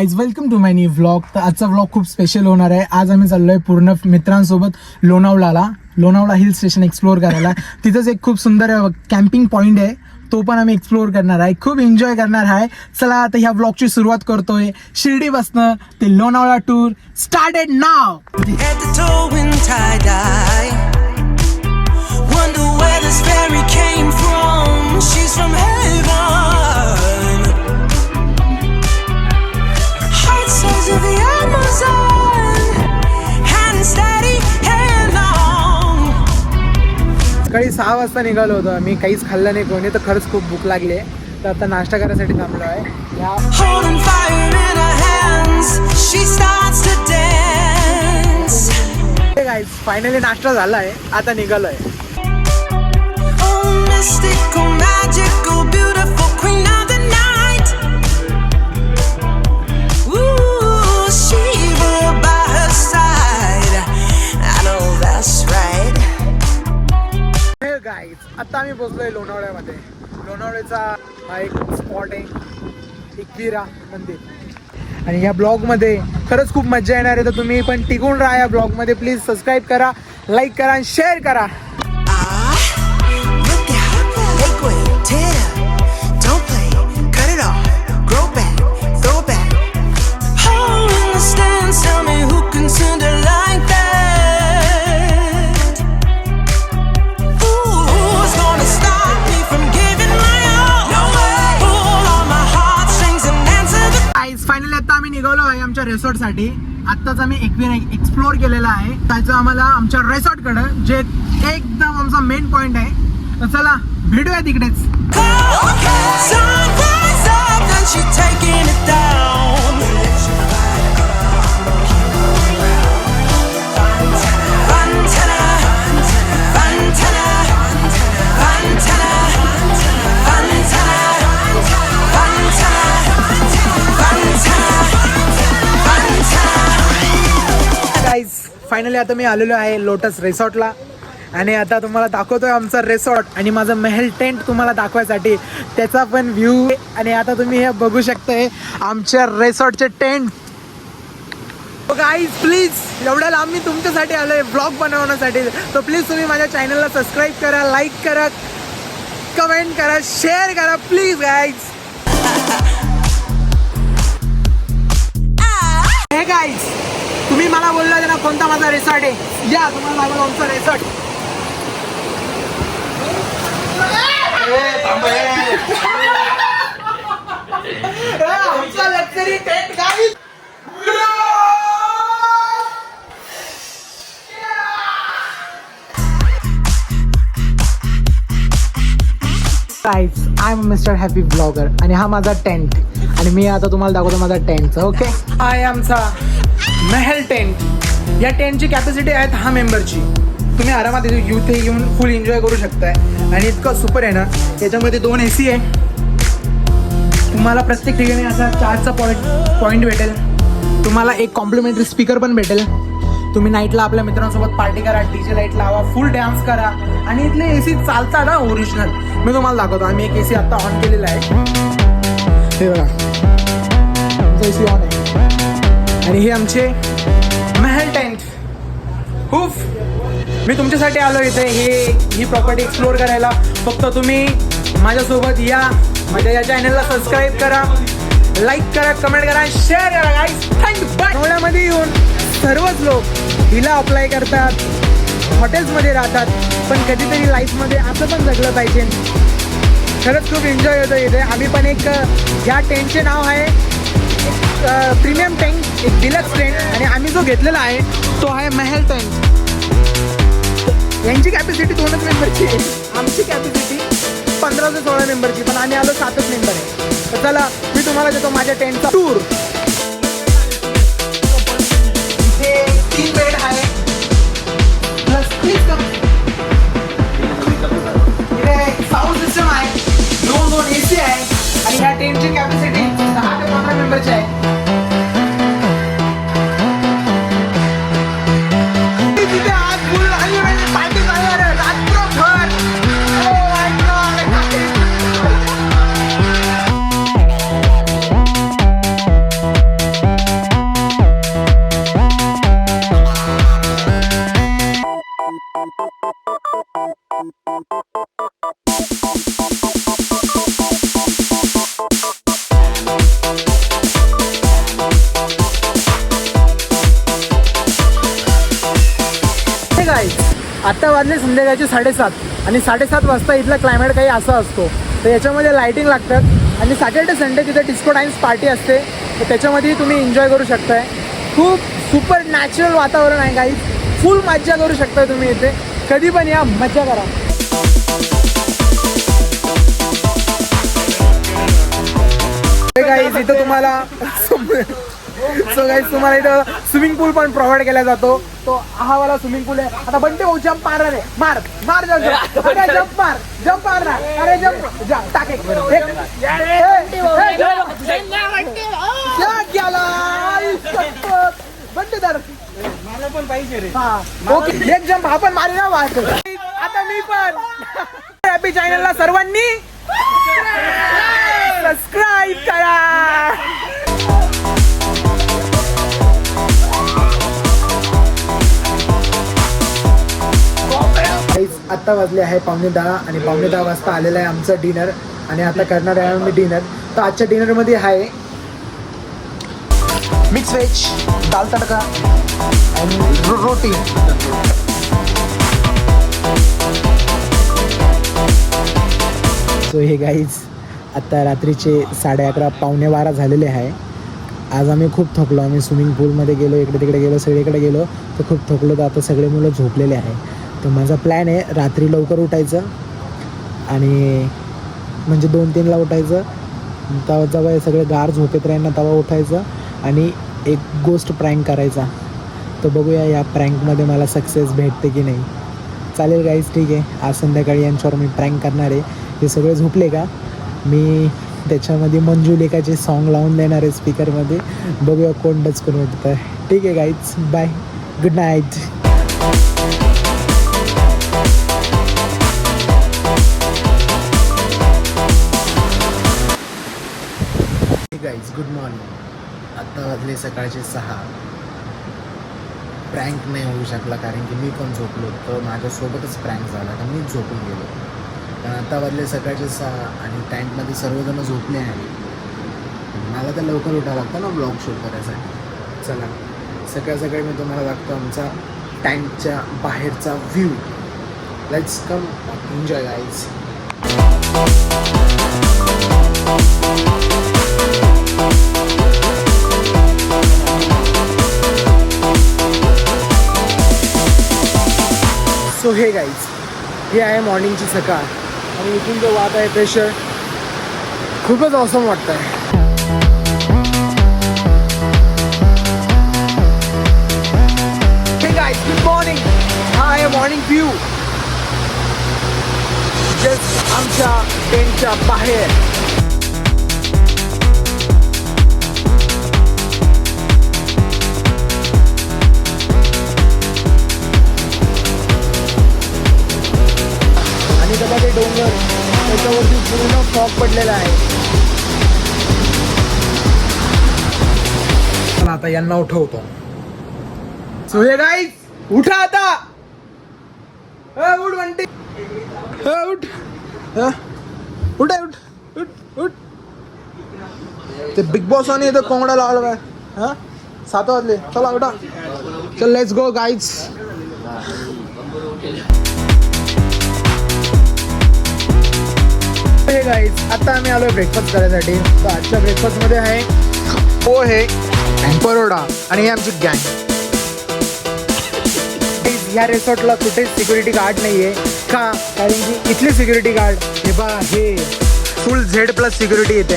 Guys, welcome to my new vlog. तर आजचा vlog खूप स्पेशल होणार आहे. आज आम्ही चाललोय पूर्ण मित्रांसोबत लोणावळा हिल स्टेशन एक्सप्लोअर करायला. तिथंच एक खूप सुंदर कॅम्पिंग पॉइंट आहे, तो पण आम्ही एक्सप्लोअर करणार आहे, खूप एन्जॉय करणार आहे. चला आता ह्या व्लॉगची सुरुवात करतोय. शिर्डीपासनं ते लोणावळा टूर स्टार्टेड नाव. सकाळी 6 वाजता निघालो होतो आम्ही. काहीच खाल्लं नाही कोणी, तर खरंच खूप भूक लागली आहे. तर आता नाश्ता करायसाठी थांबलो आहे. गाईज, फायनली नाश्ता झाला आहे, आता निघालो आहे. गाईज, आता आम्ही पोहोचलोय लोणावळ्यामध्ये. लोणावळ्याचा हा एक स्पॉट आहे, एकविरा मंदिर. आणि या ब्लॉगमध्ये खरंच खूप मजा येणार आहे. तर तुम्ही पण टिकून राहा या ब्लॉगमध्ये. प्लीज सबस्क्राईब करा, लाईक करा आणि शेअर करा. निघालो आहे आमच्या रिसॉर्ट साठी. आत्ताच आम्ही एकविरा एक्सप्लोर केलेला आहे. त्याचं आम्हाला आमच्या रिसॉर्ट कडे जे एकदम आमचा मेन पॉइंट आहे. तर चला भेटूया तिकडेच. फायनली आता मी आलेलो आहे लोटस रिसॉर्टला. आणि आता तुम्हाला दाखवतोय आमचा रिसॉर्ट आणि माझं महल टेंट तुम्हाला दाखवायसाठी, त्याचा पण व्ह्यू. आणि आता तुम्ही हे बघू शकताय आमच्या रिसॉर्टचे टेंट. गाईज प्लीज, एवढ्या लांब मी तुमच्यासाठी आलोय ब्लॉग बनवण्यासाठी. तर प्लीज तुम्ही माझ्या चॅनलला सबस्क्राईब करा, लाईक करा, कमेंट करा, शेअर करा प्लीज गाईज. हे गाईज, तुम्ही मला बोलला ना कोणता माझा रिसॉर्ट आहे, या तुम्हाला दाखवतो आमचा रिसॉर्ट. आमचा luxury tent guys. Guys, I am mister happy blogger आणि हा माझा टेंट. आणि मी आता तुम्हाला दाखवतो माझा टेंटचा. ओके, हा आहे आमचा महल टेंट. या टेंटची कॅपॅसिटी आहे 10 मेंबरची. तुम्ही आरामात इथे येऊन फुल एन्जॉय करू शकताय. आणि इतकं सुपर आहे ना, याच्यामध्ये 2 AC आहे. तुम्हाला प्रत्येक ठिकाणी असा चार्जचा पॉईंट भेटेल. तुम्हाला एक कॉम्प्लिमेंटरी स्पीकर पण भेटेल. तुम्ही नाईटला आपल्या मित्रांसोबत पार्टी करा, DJ लाईट लावा, फुल डान्स करा. आणि इथले AC चालतात ना ओरिजिनल. मी तुम्हाला दाखवतो. आम्ही एक AC आता ऑन केलेला आहे. हे बघा, AC ऑन आहे. आणि हे आमचे महल टेंट. खूप मी तुमच्यासाठी आलो इथे ही प्रॉपर्टी एक्सप्लोअर करायला. फक्त तुम्ही माझ्यासोबत या. माझ्या या चॅनलला सबस्क्राईब करा, लाईक करा, कमेंट करा, शेअर करा गाईज. थँक्यू. लोणावळ्यामध्ये येऊन सर्वच लोक हिला अप्लाय करतात, हॉटेल्समध्ये राहतात. पण कधीतरी लाईफमध्ये असं पण जगलं पाहिजे. खरंच खूप एन्जॉय होतं इथे. आम्ही पण एक, या टेंटचे नाव आहे प्रीमियम टेंट, एक डिलक्स टेंट. आणि आम्ही जो घेतलेला आहे तो आहे महल टेंट. यांची कॅपॅसिटी 2च मेंबरची आहे. आमची कॅपॅसिटी 15 ते 16 मेंबरची, पण आम्ही आलो 7च मेंबर आहे. तर चला मी तुम्हाला देतो माझ्या टेंटचा टूर. इथे 3 बेड आहे प्लस इथे साऊंड सिस्टम आहे, 2 AC आहे. आणि ह्या टेंटची कॅपॅसिटी 10 ते 15 मेंबरची आहे. तिथे आज फुल पार्टी चालणार आहे रात्रभर. गाईज आता वाजले संध्याकाळचे 7:30 आणि 7:30 वाजता इथला क्लायमेट काही असा असतो. तर याच्यामध्ये लायटिंग लागतात आणि सॅटर्डे संडे तिथे डिस्को डान्स पार्टी असते. तर त्याच्यामध्ये तुम्ही एन्जॉय करू शकताय. खूप सुपर नॅचरल वातावरण आहे गाईज. फुल मज्जा करू शकताय तुम्ही इथे. कधी पण या, मज्जा करा. गाईज इथं तुम्हाला सो गाईज तुम्हाला इथं स्विमिंग पूल पण प्रोव्हाइड केला जातो. तो हा वाला स्विमिंग पूल आहे. आता बंटे भाऊ जंप मारणार आहे. मार मार जंप मार ना. अरे जंप टाके बंटे तर मला पण पाहिजे रे. हा ओके एक जंप हा पण मारे ना. आता मी पण हॅपी चॅनलला सर्वांनी सबस्क्राईब करा. आता वाजले आहे 9:15 आणि 9:15 वाजता आलेलं आहे आमचं डिनर आणि आता करणार आहे आम्ही डिनर. तर आजच्या डिनरमध्ये आहे मिक्स व्हेज, दाल तडका आणि रोटी. सो हे गाईज आत्ता रात्रीचे 11:30 11:45 झालेले आहे. आज आम्ही खूप थकलो. आम्ही स्विमिंग पूलमध्ये गेलो, इकडे तिकडे गेलो, सगळीकडे गेलो, तर खूप थकलो. तर आता सगळे मुलं झोपलेले आहे. तर माझा प्लॅन आहे रात्री लवकर उठायचं आणि म्हणजे 2-3ला उठायचं. तेव्हा जेव्हा सगळे गार झोपेत राहील ना तेव्हा उठायचं आणि एक गोष्ट प्रँक करायचा. तर बघूया या प्रँकमध्ये मला सक्सेस भेटते की नाही. चालेल गाईज, ठीक आहे. आज संध्याकाळी यांच्यावर मी प्रँक करणार आहे. हे सगळे झोपले का मी त्याच्यामध्ये मंजू लेखाचे सॉन्ग लावून देणार आहे स्पीकरमध्ये. बघूया कोण डचकून उठतं आहे. ठीक आहे guys, bye, good night. Guys good morning. आत्ता वाजले सकाळचे 6. प्रँक नाही होऊ शकला कारण की मी पण झोपलो. तर माझ्यासोबतच प्रँक झाला तर मीच झोपून गेलो. पण आता वाजले सकाळचे 6 आणि टँकमध्ये सर्वजण झोपले आहे. मला तर लवकर उठावं लागतं ना ब्लॉग शूट करायसाठी. चला सकाळ सकाळी मी तुम्हाला दाखवतो आमचा टँकच्या बाहेरचा view. Let's come enjoy guys. So हे गाईज हे आहे मॉर्निंगची सकाळ आणि इथून जो वाद आहे प्रेशर खूपच ऑसम वाटतं आहे. हे गाईज गुड मॉर्निंग. हा आहे मॉर्निंग व्ह्यू जस्ट आमच्या टेंटच्या बाहेर. ते डोंगर त्याच्यावरती पूर्ण फॉग पडलेला आहे. आता यांना उठवतो. सो हे गाईज उठा आता. उठ म्हणते उठ उठ उठ उठ. ते बिग बॉस आणि इथं कोंबडा लावला काय. 7 वाजले, चला उठा. चल लेट्स गो गाईज. हे गाईज आता आम्ही आलो ब्रेकफास्ट करायसाठी. तर आजच्या ब्रेकफास्टमध्ये आहे पोहे, परोडा आणि हे आमची गँग. या रिसॉर्टला कुठेच सिक्युरिटी गार्ड नाही आहे का कारण की इथली सिक्युरिटी गार्ड हे बा हे फुल Z+ सिक्युरिटी येते.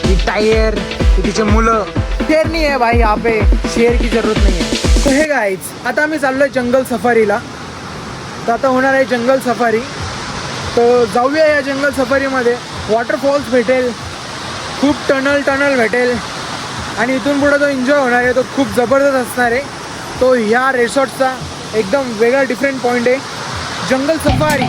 ही टायर तिचे मुलं शेर नाही आहे भाई. यहाँ पे शेर की जरूरत नाही आहे. तर हे गाईज आता आम्ही चाललो आहे जंगल सफारीला. तर आता होणार आहे जंगल सफारी. तर जाऊया या जंगल सफारीमध्ये. वॉटरफॉल्स भेटेल, खूप टनल भेटेल आणि इथून पुढं जो एन्जॉय होणार आहे तो खूप जबरदस्त असणार आहे. तो ह्या रिसॉर्टचा एकदम वेगळा डिफरंट पॉईंट आहे जंगल सफारी.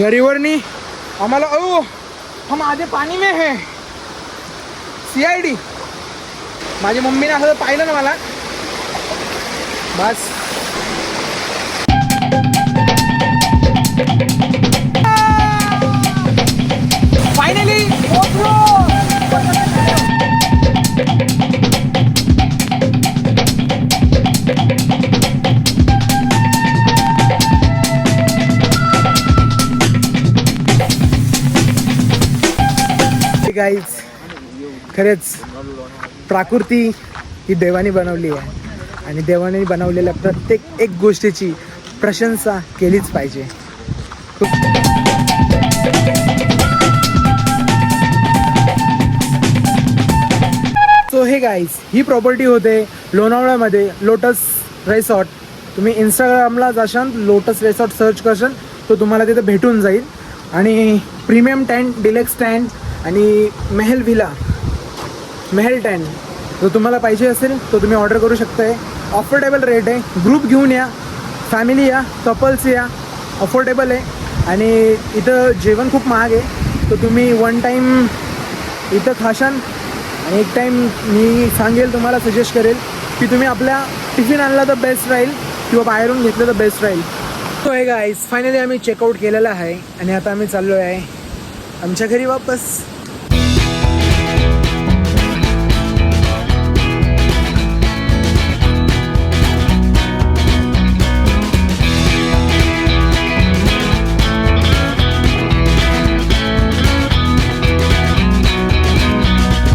या रिवरनी आम्हाला हम आधे पानी में है. CID माझी मम्मीने असं पाहिलं ना मला बस. फायनली गाईज, खरेच प्राकृती ही देवाने बनवली आहे आणि देवाने बनवलेल्या प्रत्येक एक गोष्टीची प्रशंसा केलीच पाहिजे. सो हे गाईज, ही प्रॉपर्टी होते लोणावळ्यामध्ये लोटस रिसॉर्ट. तुम्ही इंस्टाग्रामला जाशाल, लोटस रिसॉर्ट सर्च करशाल तो तुम्हाला तिथे भेटून जाईल. आणि प्रीमियम टेंट, डिलेक्स टेंट आणि महल विला, महल टेंट जर तुम्हाला पाहिजे असेल तर तुम्ही ऑर्डर करू शकताय. अफोर्डेबल रेट आहे. ग्रुप घेऊन या, फॅमिली या, कपल्स या, अफोर्डेबल आहे. आणि इथं जेवण खूप महाग आहे, तर तुम्ही वन टाईम इथं खाशाल आणि एक टाईम मी सांगेल तुम्हाला, सजेस्ट करेल की तुम्ही आपल्या टिफिन आणला तर बेस्ट राहील किंवा बाहेरून घेतलं तर बेस्ट राहील. सो हे गाईज, फायनली आम्ही चेकआउट केलेलं आहे आणि आता आम्ही चाललो आहे आमच्या घरी वापस.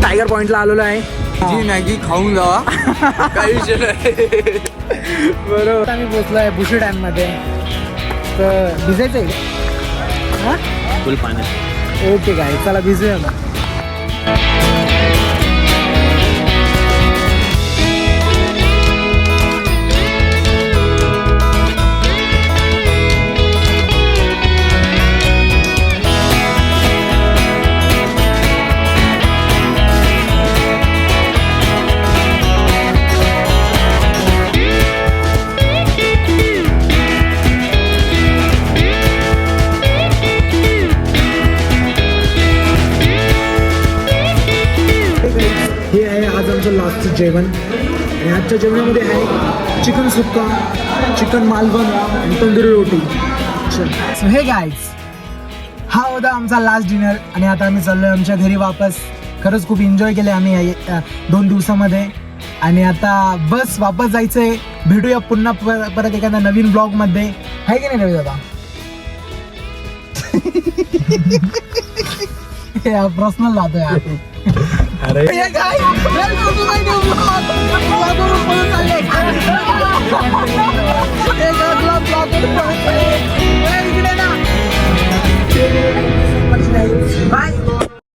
टायगर पॉइंटला आलेलो आहे. जी मॅगी खाऊन जावा, काही विषय नाही. बरोबर, आम्ही पोचलो आहे बुशी डॅममध्ये. तर भिजायचं आहे हां, फुल पाण्यात. ओके गाय, चला भिजूया मग. हे आहे आज आमचं लास्टचं जेवण आणि आजच्या जेवणामध्ये आहे चिकन सुक्का, चिकन मालवण आणि तंदुरी रोटी. सो हे गाईज, हा होता आमचा लास्ट डिनर आणि आता आम्ही चाललो आहे आमच्या घरी वापस. खरंच खूप एन्जॉय केले आम्ही 2 दिवसामध्ये आणि आता बस वापस जायचं आहे. भेटूया पुन्हा परत एखाद्या नवीन ब्लॉगमध्ये, आहे की नाही रवी दादा? पर्सनल राहतोय. अरे